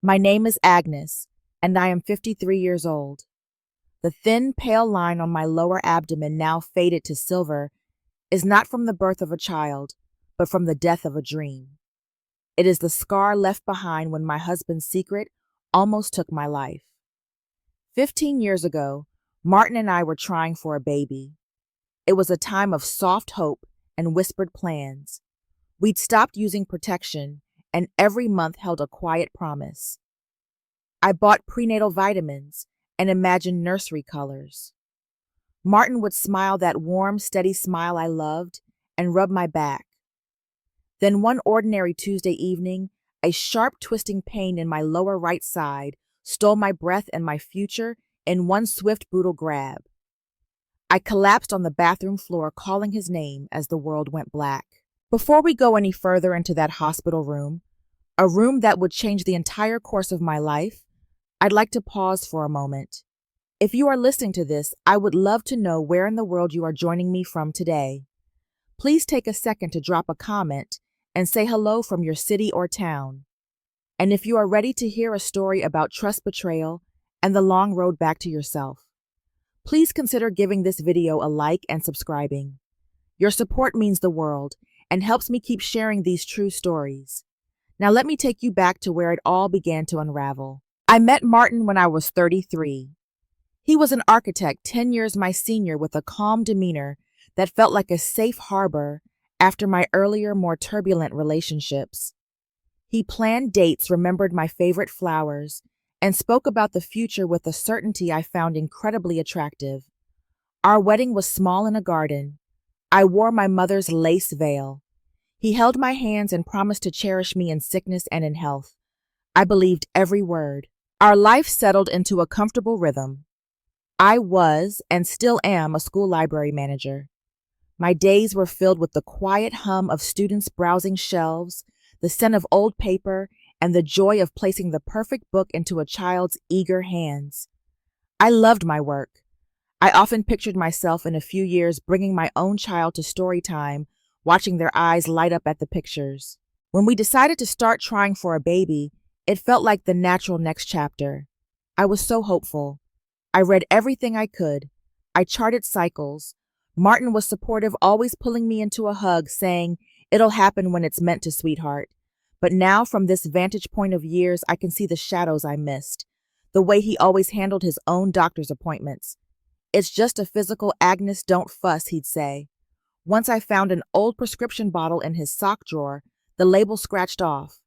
My name is Agnes, and I am 53 years old. The thin, pale line on my lower abdomen, now faded to silver, is not from the birth of a child, but from the death of a dream. It is the scar left behind when my husband's secret almost took my life. 15 years ago, Martin and I were trying for a baby. It was a time of soft hope and whispered plans. We'd stopped using protection, and every month held a quiet promise. I bought prenatal vitamins and imagined nursery colors. Martin would smile that warm, steady smile I loved and rub my back. Then one ordinary Tuesday evening, a sharp, twisting pain in my lower right side stole my breath and my future in one swift, brutal grab. I collapsed on the bathroom floor, calling his name as the world went black. Before we go any further into that hospital room, a room that would change the entire course of my life, I'd like to pause for a moment. If you are listening to this, I would love to know where in the world you are joining me from today. Please take a second to drop a comment and say hello from your city or town. And if you are ready to hear a story about trust betrayal and the long road back to yourself, please consider giving this video a like and subscribing. Your support means the world and helps me keep sharing these true stories. Now let me take you back to where it all began to unravel. I met Martin when I was 33. He was an architect 10 years my senior with a calm demeanor that felt like a safe harbor after my earlier, more turbulent relationships. He planned dates, remembered my favorite flowers, and spoke about the future with a certainty I found incredibly attractive. Our wedding was small in a garden. I wore my mother's lace veil. He held my hands and promised to cherish me in sickness and in health. I believed every word. Our life settled into a comfortable rhythm. I was, and still am, a school library manager. My days were filled with the quiet hum of students browsing shelves, the scent of old paper, and the joy of placing the perfect book into a child's eager hands. I loved my work. I often pictured myself in a few years bringing my own child to story time, watching their eyes light up at the pictures. When we decided to start trying for a baby, it felt like the natural next chapter. I was so hopeful. I read everything I could. I charted cycles. Martin was supportive, always pulling me into a hug, saying, "It'll happen when it's meant to, sweetheart." But now, from this vantage point of years, I can see the shadows I missed. The way he always handled his own doctor's appointments. "It's just a physical, Agnes, don't fuss," he'd say. Once I found an old prescription bottle in his sock drawer, the label scratched off.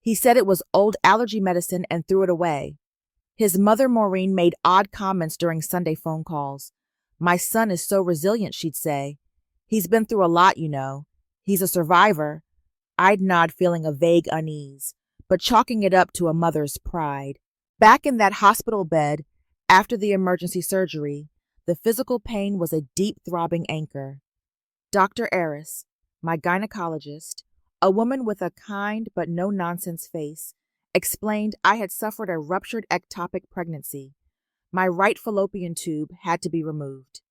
He said it was old allergy medicine and threw it away. His mother, Maureen, made odd comments during Sunday phone calls. "My son is so resilient," she'd say. "He's been through a lot, you know. He's a survivor." I'd nod, feeling a vague unease, but chalking it up to a mother's pride. Back in that hospital bed, after the emergency surgery, the physical pain was a deep throbbing anchor. Dr. Aris, my gynecologist, a woman with a kind but no-nonsense face, explained I had suffered a ruptured ectopic pregnancy. My right fallopian tube had to be removed.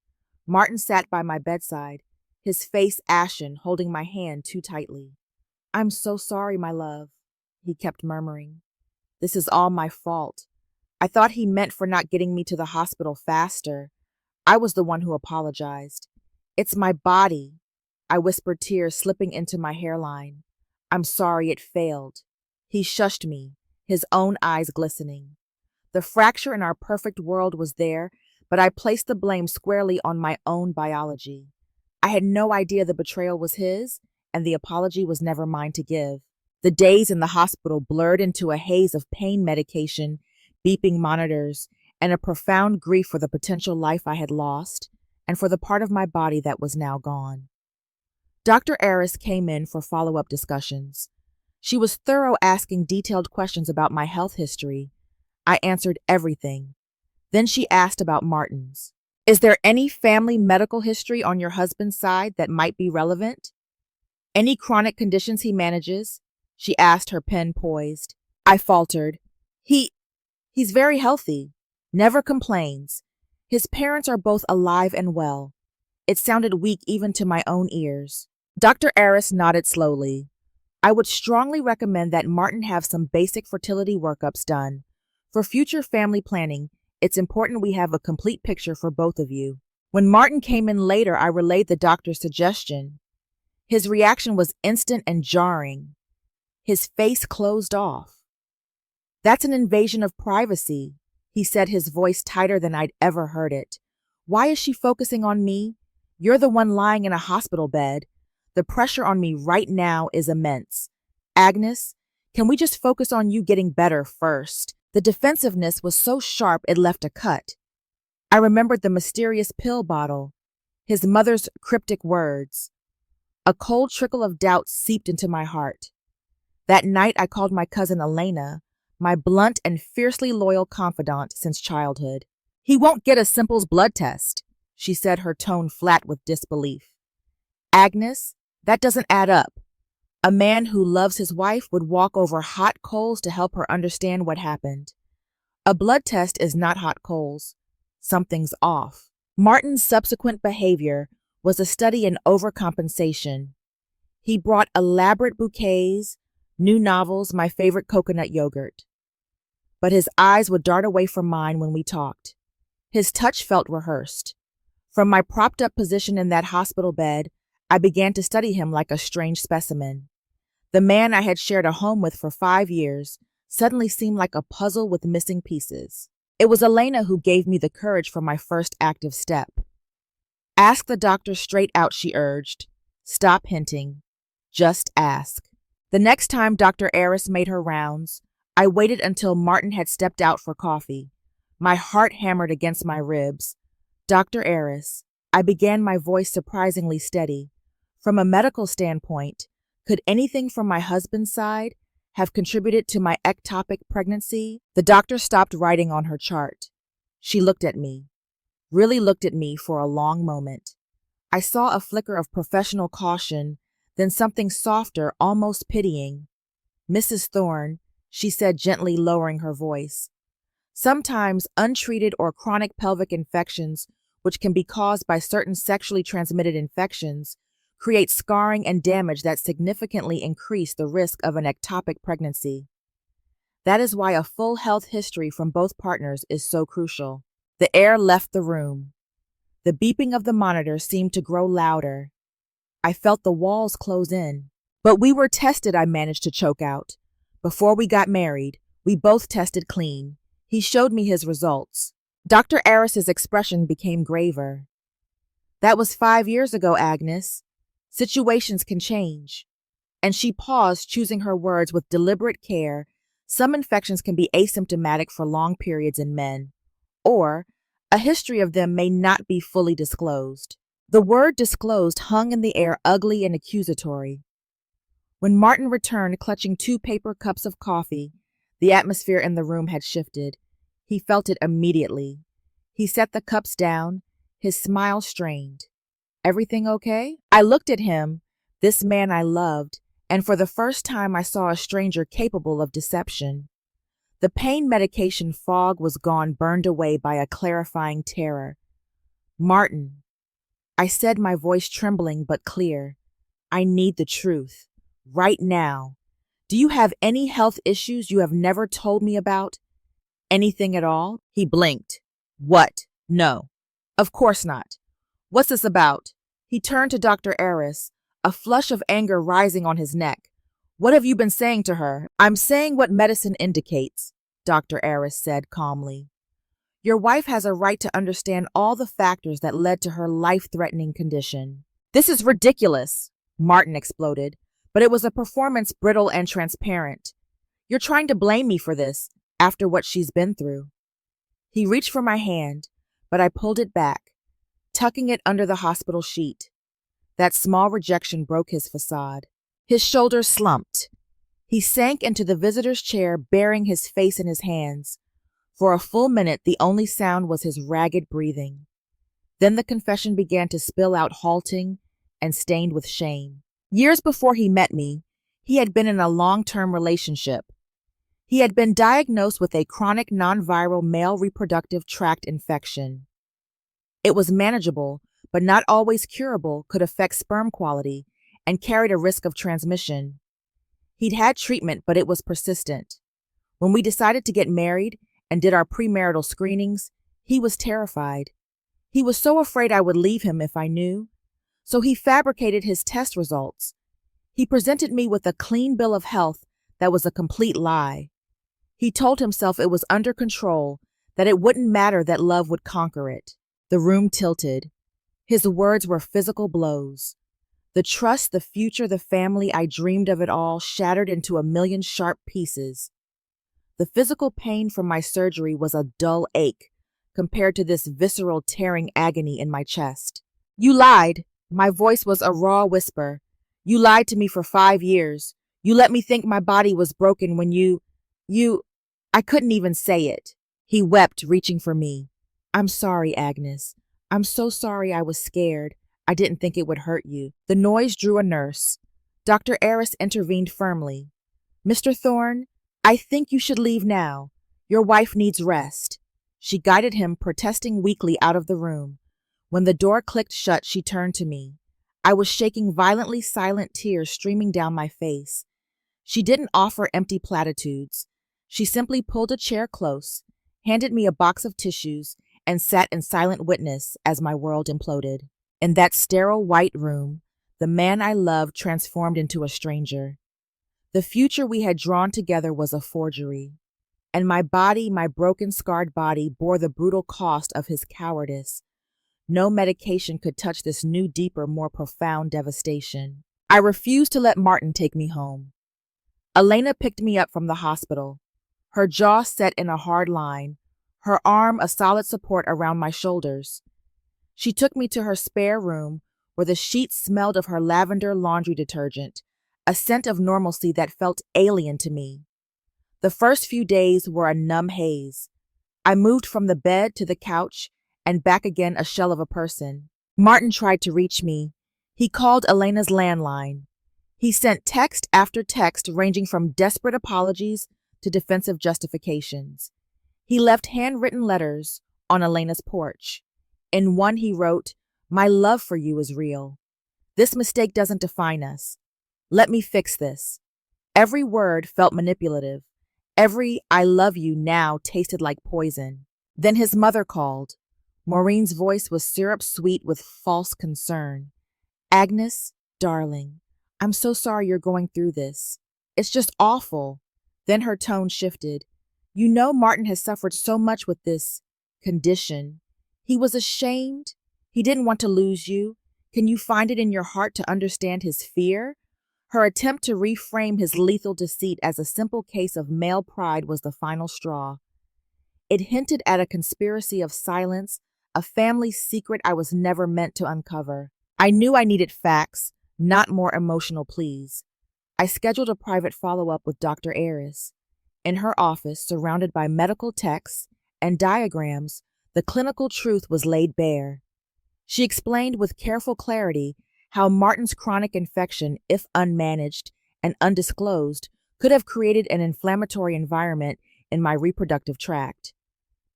Martin sat by my bedside, his face ashen, holding my hand too tightly. "I'm so sorry, my love," he kept murmuring. "This is all my fault." I thought he meant for not getting me to the hospital faster. I was the one who apologized. "It's my body," I whispered, tears slipping into my hairline. "I'm sorry it failed." He shushed me, his own eyes glistening. The fracture in our perfect world was there, but I placed the blame squarely on my own biology. I had no idea the betrayal was his, and the apology was never mine to give. The days in the hospital blurred into a haze of pain medication, beeping monitors, and a profound grief for the potential life I had lost, and for the part of my body that was now gone. Dr. Aris came in for follow-up discussions. She was thorough, asking detailed questions about my health history. I answered everything. Then she asked about Martin's. "Is there any family medical history on your husband's side that might be relevant? Any chronic conditions he manages?" she asked, her pen poised. I faltered. He's very healthy. Never complains. His parents are both alive and well." It sounded weak even to my own ears. Dr. Aris nodded slowly. I would strongly recommend that Martin have some basic fertility workups done. For future family planning, it's important we have a complete picture for both of you. When Martin came in later, I relayed the doctor's suggestion. His reaction was instant and jarring. His face closed off. "That's an invasion of privacy," he said, his voice tighter than I'd ever heard it. "Why is she focusing on me? You're the one lying in a hospital bed. The pressure on me right now is immense. Agnes, can we just focus on you getting better first?" The defensiveness was so sharp it left a cut. I remembered the mysterious pill bottle, his mother's cryptic words. A cold trickle of doubt seeped into my heart. That night I called my cousin Elena, my blunt and fiercely loyal confidant since childhood. "He won't get a simple blood test," she said, her tone flat with disbelief. "Agnes, that doesn't add up. A man who loves his wife would walk over hot coals to help her understand what happened. A blood test is not hot coals. Something's off." Martin's subsequent behavior was a study in overcompensation. He brought elaborate bouquets, new novels, my favorite coconut yogurt. But his eyes would dart away from mine when we talked. His touch felt rehearsed. From my propped-up position in that hospital bed, I began to study him like a strange specimen. The man I had shared a home with for 5 years suddenly seemed like a puzzle with missing pieces. It was Elena who gave me the courage for my first active step. "Ask the doctor straight out," she urged. "Stop hinting. Just ask." The next time Dr. Aris made her rounds, I waited until Martin had stepped out for coffee. My heart hammered against my ribs. "Dr. Aris," I began, my voice surprisingly steady. "From a medical standpoint, could anything from my husband's side have contributed to my ectopic pregnancy?" The doctor stopped writing on her chart. She looked at me, really looked at me for a long moment. I saw a flicker of professional caution, then something softer, almost pitying. "Mrs. Thorne," she said, gently lowering her voice, "sometimes untreated or chronic pelvic infections, which can be caused by certain sexually transmitted infections, create scarring and damage that significantly increase the risk of an ectopic pregnancy. That is why a full health history from both partners is so crucial." The air left the room. The beeping of the monitor seemed to grow louder. I felt the walls close in. "But we were tested," I managed to choke out. "Before we got married, we both tested clean." He showed me his results. Dr. Aris's expression became graver. "That was 5 years ago, Agnes. Situations can change." And she paused, choosing her words with deliberate care. "Some infections can be asymptomatic for long periods in men, or a history of them may not be fully disclosed." The word disclosed hung in the air, ugly and accusatory. When Martin returned, clutching 2 paper cups of coffee, the atmosphere in the room had shifted. He felt it immediately. He set the cups down, his smile strained. "Everything okay?" I looked at him, this man I loved, and for the first time I saw a stranger capable of deception. The pain medication fog was gone, burned away by a clarifying terror. "Martin," I said, my voice trembling but clear, "I need the truth. Right now. Do you have any health issues you have never told me about? Anything at all?" He blinked. "What? No. Of course not. What's this about?" He turned to Dr. Aris, a flush of anger rising on his neck. "What have you been saying to her?" "I'm saying what medicine indicates," Dr. Aris said calmly. "Your wife has a right to understand all the factors that led to her life-threatening condition." "This is ridiculous," Martin exploded, but it was a performance brittle and transparent. "You're trying to blame me for this, after what she's been through." He reached for my hand, but I pulled it back, tucking it under the hospital sheet. That small rejection broke his facade. His shoulders slumped. He sank into the visitor's chair, burying his face in his hands. For a full minute, the only sound was his ragged breathing. Then the confession began to spill out, halting and stained with shame. Years before he met me, he had been in a long-term relationship. He had been diagnosed with a chronic non-viral male reproductive tract infection. It was manageable, but not always curable, could affect sperm quality, and carried a risk of transmission. He'd had treatment, but it was persistent. When we decided to get married and did our premarital screenings, he was terrified. He was so afraid I would leave him if I knew. So he fabricated his test results. He presented me with a clean bill of health that was a complete lie. He told himself it was under control, that it wouldn't matter, that love would conquer it. The room tilted. His words were physical blows. The trust, the future, the family I dreamed of, it all shattered into a million sharp pieces. The physical pain from my surgery was a dull ache compared to this visceral tearing agony in my chest. You lied. My voice was a raw whisper. You lied to me for 5 years. You let me think my body was broken when you... I couldn't even say it. He wept, reaching for me. I'm sorry, Agnes. I'm so sorry. I was scared. I didn't think it would hurt you. The noise drew a nurse. Dr. Aris intervened firmly. Mr. Thorne, I think you should leave now. Your wife needs rest. She guided him, protesting weakly, out of the room. When the door clicked shut, she turned to me. I was shaking violently, silent tears streaming down my face. She didn't offer empty platitudes. She simply pulled a chair close, handed me a box of tissues, and sat in silent witness as my world imploded. In that sterile white room, the man I loved transformed into a stranger. The future we had drawn together was a forgery, and my body, my broken, scarred body, bore the brutal cost of his cowardice. No medication could touch this new, deeper, more profound devastation. I refused to let Martin take me home. Elena picked me up from the hospital, her jaw set in a hard line, her arm a solid support around my shoulders. She took me to her spare room, where the sheets smelled of her lavender laundry detergent, a scent of normalcy that felt alien to me. The first few days were a numb haze. I moved from the bed to the couch and back again, a shell of a person. Martin tried to reach me. He called Elena's landline. He sent text after text, ranging from desperate apologies to defensive justifications. He left handwritten letters on Elena's porch. In one he wrote, "My love for you is real. This mistake doesn't define us. Let me fix this." Every word felt manipulative. Every "I love you" now tasted like poison. Then his mother called. Maureen's voice was syrup sweet with false concern. "Agnes, darling, I'm so sorry you're going through this. It's just awful." Then her tone shifted. "You know Martin has suffered so much with this condition. He was ashamed. He didn't want to lose you. Can you find it in your heart to understand his fear?" Her attempt to reframe his lethal deceit as a simple case of male pride was the final straw. It hinted at a conspiracy of silence, a family secret I was never meant to uncover. I knew I needed facts, not more emotional pleas. I scheduled a private follow-up with Dr. Aris. In her office, surrounded by medical texts and diagrams, the clinical truth was laid bare. She explained with careful clarity how Martin's chronic infection, if unmanaged and undisclosed, could have created an inflammatory environment in my reproductive tract.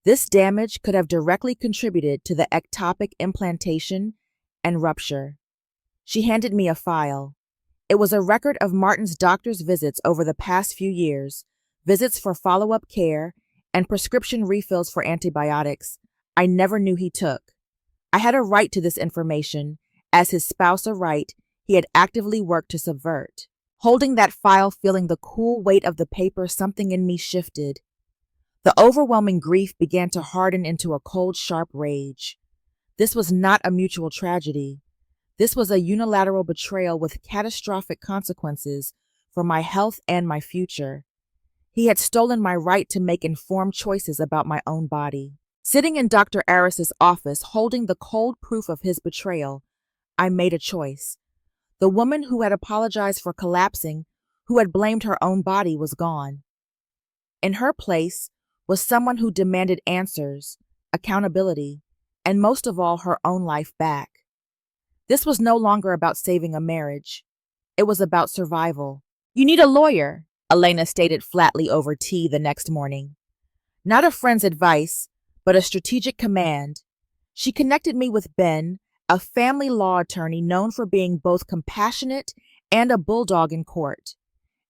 This damage could have directly contributed to the ectopic implantation and rupture. She handed me a file. It was a record of Martin's doctor's visits over the past few years, visits for follow-up care, and prescription refills for antibiotics I never knew he took. I had a right to this information, as his spouse a right he had actively worked to subvert. Holding that file, feeling the cool weight of the paper, something in me shifted. The overwhelming grief began to harden into a cold, sharp rage. This was not a mutual tragedy. This was a unilateral betrayal with catastrophic consequences for my health and my future. He had stolen my right to make informed choices about my own body. Sitting in Dr. Aris's office, holding the cold proof of his betrayal, I made a choice. The woman who had apologized for collapsing, who had blamed her own body, was gone. In her place was someone who demanded answers, accountability, and most of all, her own life back. This was no longer about saving a marriage. It was about survival. "You need a lawyer," Elena stated flatly over tea the next morning. Not a friend's advice, but a strategic command. She connected me with Ben, a family law attorney known for being both compassionate and a bulldog in court.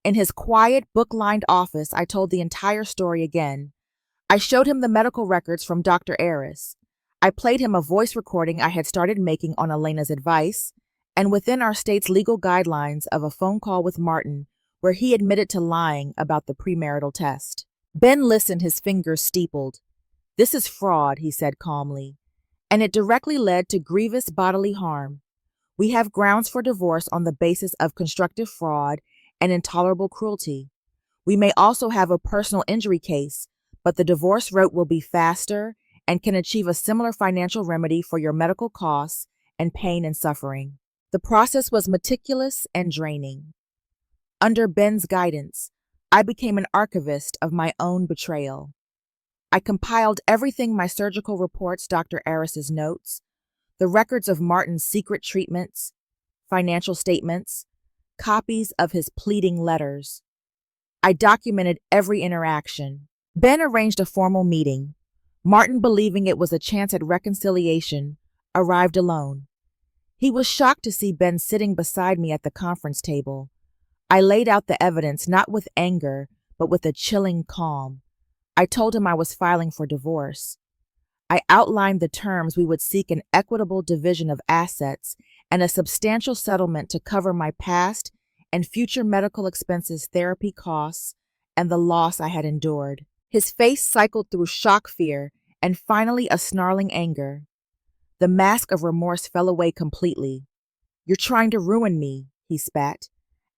In his quiet, book-lined office, I told the entire story again. I showed him the medical records from Dr. Aris. I played him a voice recording I had started making on Elena's advice, and within our state's legal guidelines of a phone call with Martin where he admitted to lying about the premarital test. Ben listened, his fingers steepled. "This is fraud," he said calmly, "and it directly led to grievous bodily harm. We have grounds for divorce on the basis of constructive fraud and intolerable cruelty. We may also have a personal injury case, but the divorce route will be faster and can achieve a similar financial remedy for your medical costs and pain and suffering." The process was meticulous and draining. Under Ben's guidance, I became an archivist of my own betrayal. I compiled everything: my surgical reports, Dr. Aris's notes, the records of Martin's secret treatments, financial statements, copies of his pleading letters. I documented every interaction. Ben arranged a formal meeting. Martin, believing it was a chance at reconciliation, arrived alone. He was shocked to see Ben sitting beside me at the conference table. I laid out the evidence, not with anger, but with a chilling calm. I told him I was filing for divorce. I outlined the terms: we would seek an equitable division of assets and a substantial settlement to cover my past and future medical expenses, therapy costs, and the loss I had endured. His face cycled through shock, fear, and finally a snarling anger. The mask of remorse fell away completely. "You're trying to ruin me," he spat.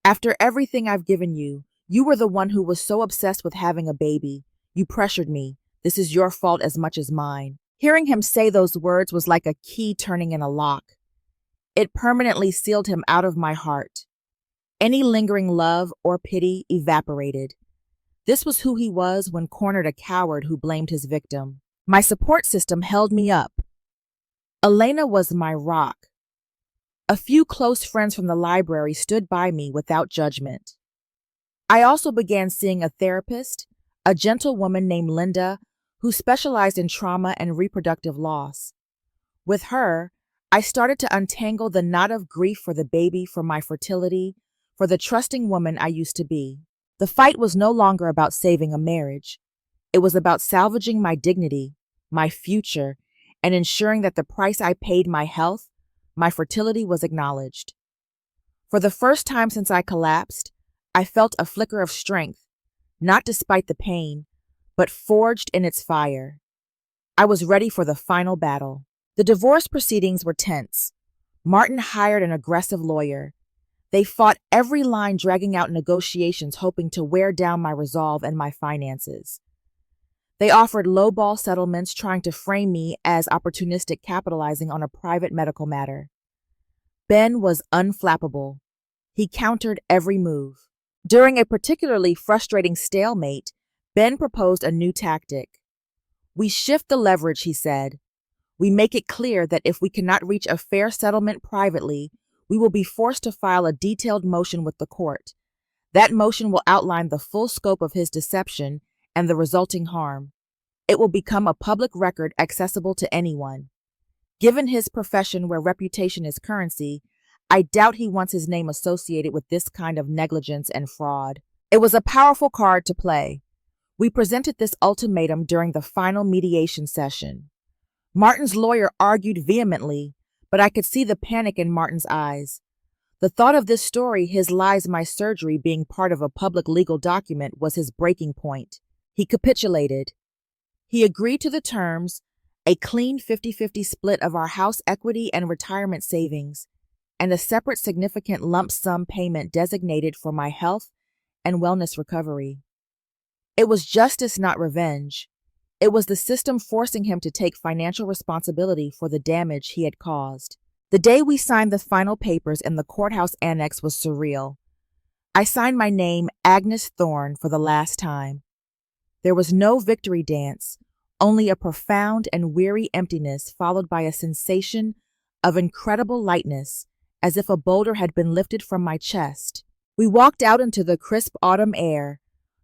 "After everything I've given you, you were the one who was so obsessed with having a baby. You pressured me. This is your fault as much as mine." Hearing him say those words was like a key turning in a lock. It permanently sealed him out of my heart. Any lingering love or pity evaporated. This was who he was when cornered, a coward who blamed his victim. My support system held me up. Elena was my rock. A few close friends from the library stood by me without judgment. I also began seeing a therapist, a gentle woman named Linda, who specialized in trauma and reproductive loss. With her, I started to untangle the knot of grief for the baby, for my fertility, for the trusting woman I used to be. The fight was no longer about saving a marriage. It was about salvaging my dignity, my future, and ensuring that the price I paid, my health, my fertility, was acknowledged. For the first time since I collapsed, I felt a flicker of strength, not despite the pain, but forged in its fire. I was ready for the final battle. The divorce proceedings were tense. Martin hired an aggressive lawyer. They fought every line, dragging out negotiations, hoping to wear down my resolve and my finances. They offered lowball settlements, trying to frame me as opportunistic, capitalizing on a private medical matter. Ben was unflappable. He countered every move. During a particularly frustrating stalemate, Ben proposed a new tactic. "We shift the leverage," he said. "We make it clear that if we cannot reach a fair settlement privately, we will be forced to file a detailed motion with the court. That motion will outline the full scope of his deception and the resulting harm. It will become a public record, accessible to anyone. Given his profession, where reputation is currency, I doubt he wants his name associated with this kind of negligence and fraud." It was a powerful card to play. We presented this ultimatum during the final mediation session. Martin's lawyer argued vehemently, but I could see the panic in Martin's eyes. The thought of this story, his lies, my surgery, being part of a public legal document, was his breaking point. He capitulated. He agreed to the terms: a clean 50-50 split of our house equity and retirement savings, and a separate significant lump sum payment designated for my health and wellness recovery. It was justice, not revenge. It was the system forcing him to take financial responsibility for the damage he had caused. The day we signed the final papers in the courthouse annex was surreal. I signed my name, Agnes Thorne, for the last time. There was no victory dance, only a profound and weary emptiness, followed by a sensation of incredible lightness, as if a boulder had been lifted from my chest. We walked out into the crisp autumn air.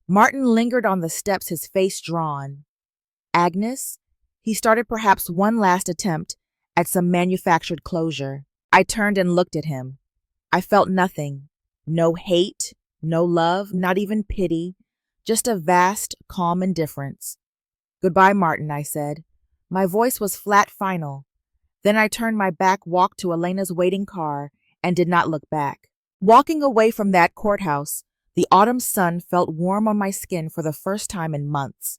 Martin lingered on the steps, his face drawn. "Agnes?" He started, perhaps one last attempt at some manufactured closure. I turned and looked at him. I felt nothing. No hate, No love, not even pity, just a vast, calm indifference. Goodbye, Martin, I said. My voice was flat final. Then I turned my back, walked to Elena's waiting car, and did not look back. Walking away from that courthouse, the autumn sun felt warm on my skin for the first time in months.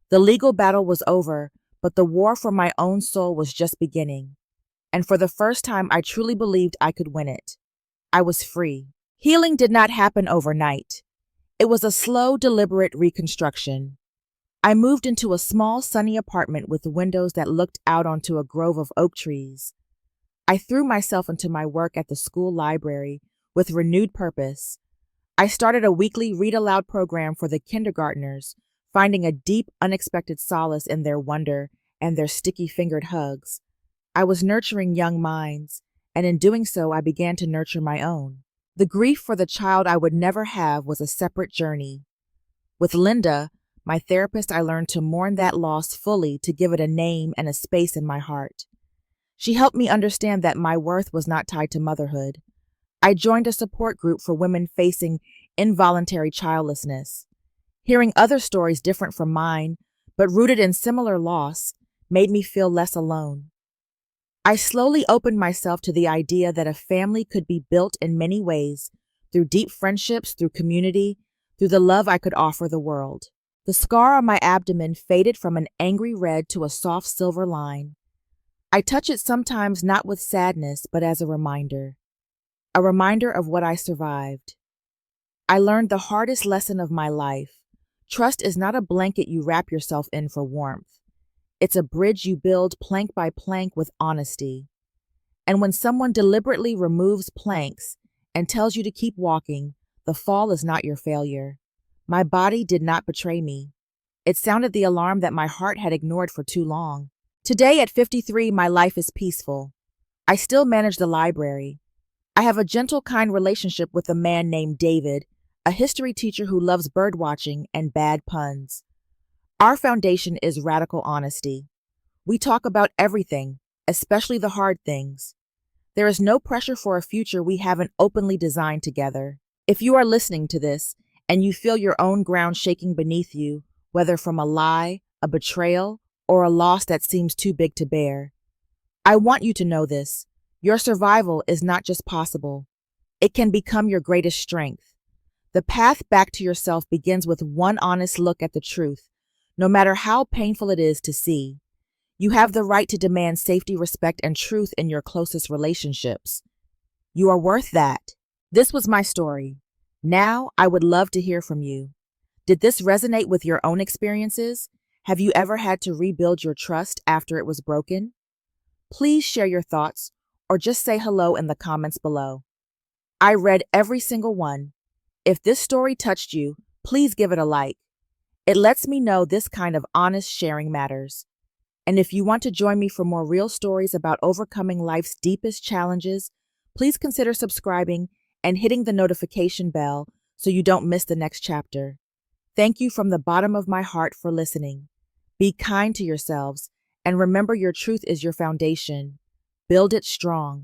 The legal battle was over, but the war for my own soul was just beginning. And for the first time, I truly believed I could win it. I was free. Healing did not happen overnight. It was a slow, deliberate reconstruction. I moved into a small, sunny apartment with windows that looked out onto a grove of oak trees. I threw myself into my work at the school library with renewed purpose. I started a weekly read-aloud program for the kindergartners, finding a deep, unexpected solace in their wonder and their sticky-fingered hugs. I was nurturing young minds, and in doing so, I began to nurture my own. The grief for the child I would never have was a separate journey. With Linda, my therapist, I learned to mourn that loss fully, to give it a name and a space in my heart. She helped me understand that my worth was not tied to motherhood. I joined a support group for women facing involuntary childlessness. Hearing other stories different from mine, but rooted in similar loss, made me feel less alone. I slowly opened myself to the idea that a family could be built in many ways, through deep friendships, through community, through the love I could offer the world. The scar on my abdomen faded from an angry red to a soft silver line. I touch it sometimes not with sadness, but as a reminder of what I survived. I learned the hardest lesson of my life. Trust is not a blanket you wrap yourself in for warmth. It's a bridge you build plank by plank with honesty. And when someone deliberately removes planks and tells you to keep walking, the fall is not your failure. My body did not betray me. It sounded the alarm that my heart had ignored for too long. Today at 53, my life is peaceful. I still manage the library. I have a gentle, kind relationship with a man named David, a history teacher who loves birdwatching and bad puns. Our foundation is radical honesty. We talk about everything, especially the hard things. There is no pressure for a future we haven't openly designed together. If you are listening to this and you feel your own ground shaking beneath you, whether from a lie, a betrayal, or a loss that seems too big to bear, I want you to know this. Your survival is not just possible. It can become your greatest strength. The path back to yourself begins with one honest look at the truth, no matter how painful it is to see. You have the right to demand safety, respect, and truth in your closest relationships. You are worth that. This was my story. Now, I would love to hear from you. Did this resonate with your own experiences? Have you ever had to rebuild your trust after it was broken? Please share your thoughts or just say hello in the comments below. I read every single one. If this story touched you, please give it a like. It lets me know this kind of honest sharing matters. And if you want to join me for more real stories about overcoming life's deepest challenges, please consider subscribing and hitting the notification bell so you don't miss the next chapter. Thank you from the bottom of my heart for listening. Be kind to yourselves, and remember your truth is your foundation. Build it strong.